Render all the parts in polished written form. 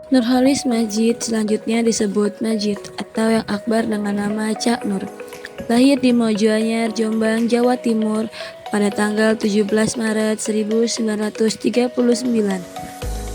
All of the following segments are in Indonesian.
Nurholis Majid selanjutnya disebut Majid atau yang akbar dengan nama Cak Nur. Lahir di Mojoanyar, Jombang, Jawa Timur pada tanggal 17 Maret 1939.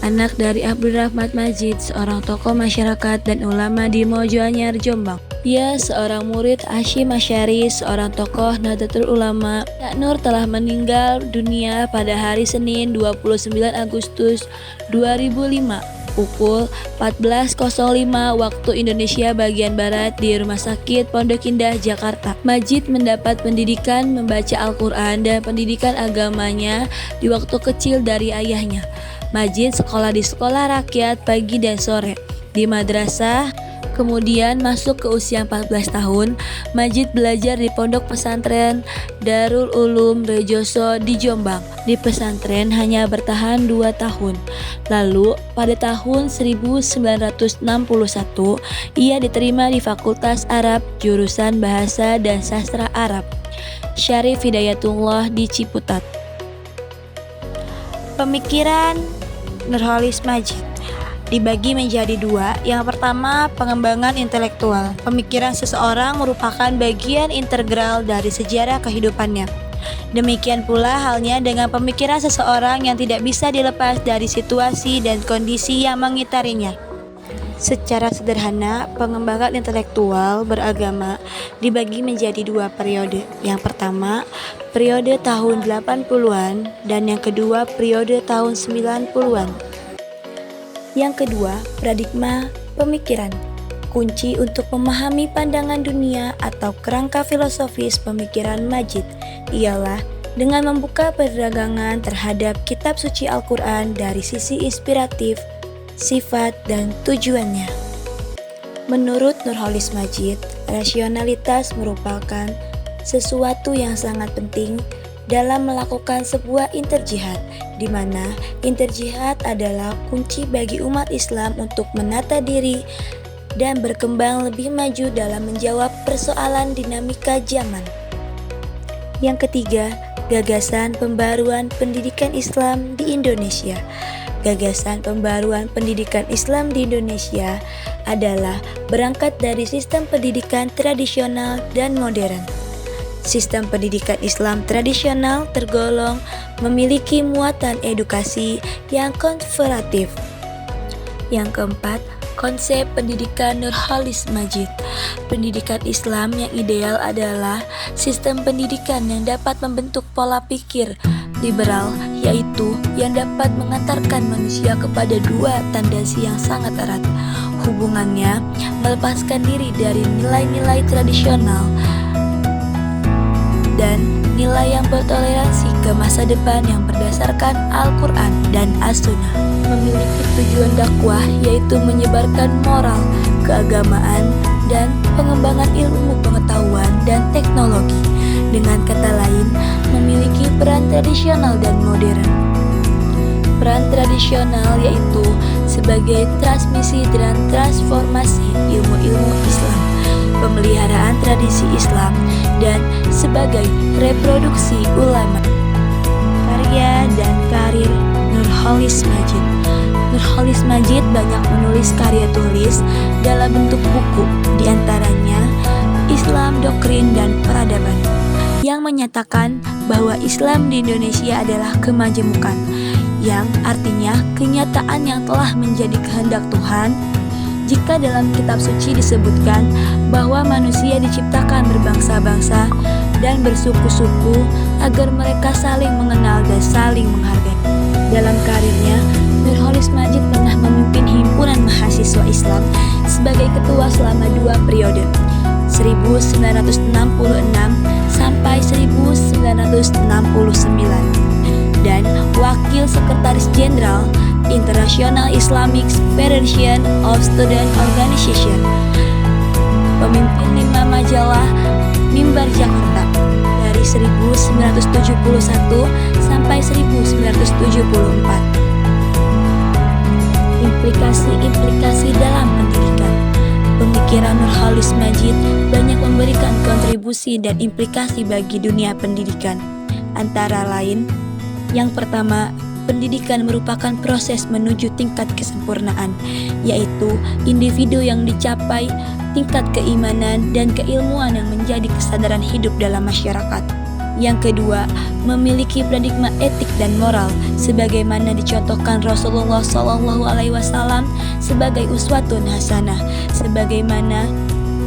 Anak dari Abdul Rahmat Majid, seorang tokoh masyarakat dan ulama di Mojoanyar, Jombang. Ia seorang murid Hasyim Asy'ari, seorang tokoh Nahdlatul Ulama. Cak Nur telah meninggal dunia pada hari Senin 29 Agustus 2005 pukul 14.05 waktu Indonesia bagian Barat di Rumah Sakit Pondok Indah, Jakarta. Majid mendapat pendidikan membaca Al-Quran dan pendidikan agamanya di waktu kecil dari ayahnya. Majid sekolah di sekolah rakyat pagi dan sore, di madrasah. Kemudian masuk ke usia 14 tahun, Majid belajar di pondok pesantren Darul Ulum Rejoso di Jombang. Di pesantren hanya bertahan 2 tahun. Lalu pada tahun 1961, ia diterima di Fakultas Arab jurusan Bahasa dan Sastra Arab Syarif Hidayatullah di Ciputat. Pemikiran Nurholis Majid dibagi menjadi 2. Yang pertama, pengembangan intelektual. Pemikiran seseorang merupakan bagian integral dari sejarah kehidupannya. Demikian pula halnya dengan pemikiran seseorang yang tidak bisa dilepas dari situasi dan kondisi yang mengitarinya. Secara sederhana, pengembangan intelektual beragama dibagi menjadi 2 periode. Yang pertama, periode tahun 80-an dan yang kedua, periode tahun 90-an. Yang kedua, paradigma pemikiran. Kunci untuk memahami pandangan dunia atau kerangka filosofis pemikiran Majid ialah dengan membuka perdagangan terhadap kitab suci Al-Quran dari sisi inspiratif, sifat, dan tujuannya. Menurut Nurholis Majid, rasionalitas merupakan sesuatu yang sangat penting dalam melakukan sebuah interjihad, di mana interjihad adalah kunci bagi umat Islam untuk menata diri dan berkembang lebih maju dalam menjawab persoalan dinamika zaman. Yang ketiga, gagasan pembaruan pendidikan Islam di Indonesia. Gagasan pembaruan pendidikan Islam di Indonesia adalah berangkat dari sistem pendidikan tradisional dan modern. Sistem pendidikan Islam tradisional tergolong memiliki muatan edukasi yang konservatif. Yang keempat, konsep pendidikan Nurholis Majid. Pendidikan Islam yang ideal adalah sistem pendidikan yang dapat membentuk pola pikir liberal, yaitu yang dapat mengantarkan manusia kepada 2 tendensi yang sangat erat. Hubungannya melepaskan diri dari nilai-nilai tradisional dan nilai yang bertoleransi ke masa depan yang berdasarkan Al-Quran dan As-Sunnah. Memiliki tujuan dakwah yaitu menyebarkan moral, keagamaan, dan pengembangan ilmu pengetahuan dan teknologi. Dengan kata lain, memiliki peran tradisional dan modern. Peran tradisional yaitu sebagai transmisi dan transformasi ilmu-ilmu Islam, pemeliharaan tradisi Islam, dan sebagai reproduksi ulama. Karya dan karir Nurholis Majid. Nurholis Majid banyak menulis karya tulis dalam bentuk buku, diantaranya Islam, Doktrin, dan Peradaban, yang menyatakan bahwa Islam di Indonesia adalah kemajemukan, yang artinya kenyataan yang telah menjadi kehendak Tuhan. Jika dalam kitab suci disebutkan bahwa manusia diciptakan berbangsa-bangsa dan bersuku-suku agar mereka saling mengenal dan saling menghargai. Dalam karirnya, Nurholis Majid pernah memimpin himpunan mahasiswa Islam sebagai ketua selama 2 periode, 1966 sampai 1969, dan wakil sekretaris jenderal International Islamic Federation of Student Organization, pemimpin 5 majalah Mimbar Jakarta dari 1971 sampai 1974. Implikasi-implikasi dalam pendidikan. Pemikiran Nurholis Majid banyak memberikan kontribusi dan implikasi bagi dunia pendidikan. Antara lain, yang pertama, pendidikan merupakan proses menuju tingkat kesempurnaan, yaitu individu yang dicapai tingkat keimanan dan keilmuan yang menjadi kesadaran hidup dalam masyarakat. Yang kedua, memiliki paradigma etik dan moral sebagaimana dicontohkan Rasulullah SAW sebagai uswatun hasanah, sebagaimana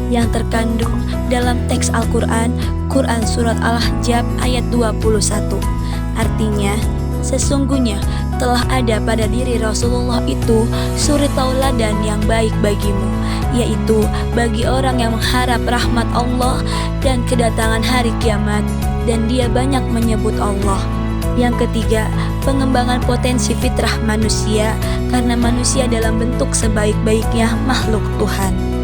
yang terkandung dalam teks Al-Quran, Quran Surat Al-Ahzab ayat 21. Artinya, sesungguhnya telah ada pada diri Rasulullah itu suri tauladan yang baik bagimu, yaitu bagi orang yang mengharap rahmat Allah dan kedatangan hari kiamat, dan dia banyak menyebut Allah. Yang ketiga, pengembangan potensi fitrah manusia, karena manusia dalam bentuk sebaik-baiknya makhluk Tuhan.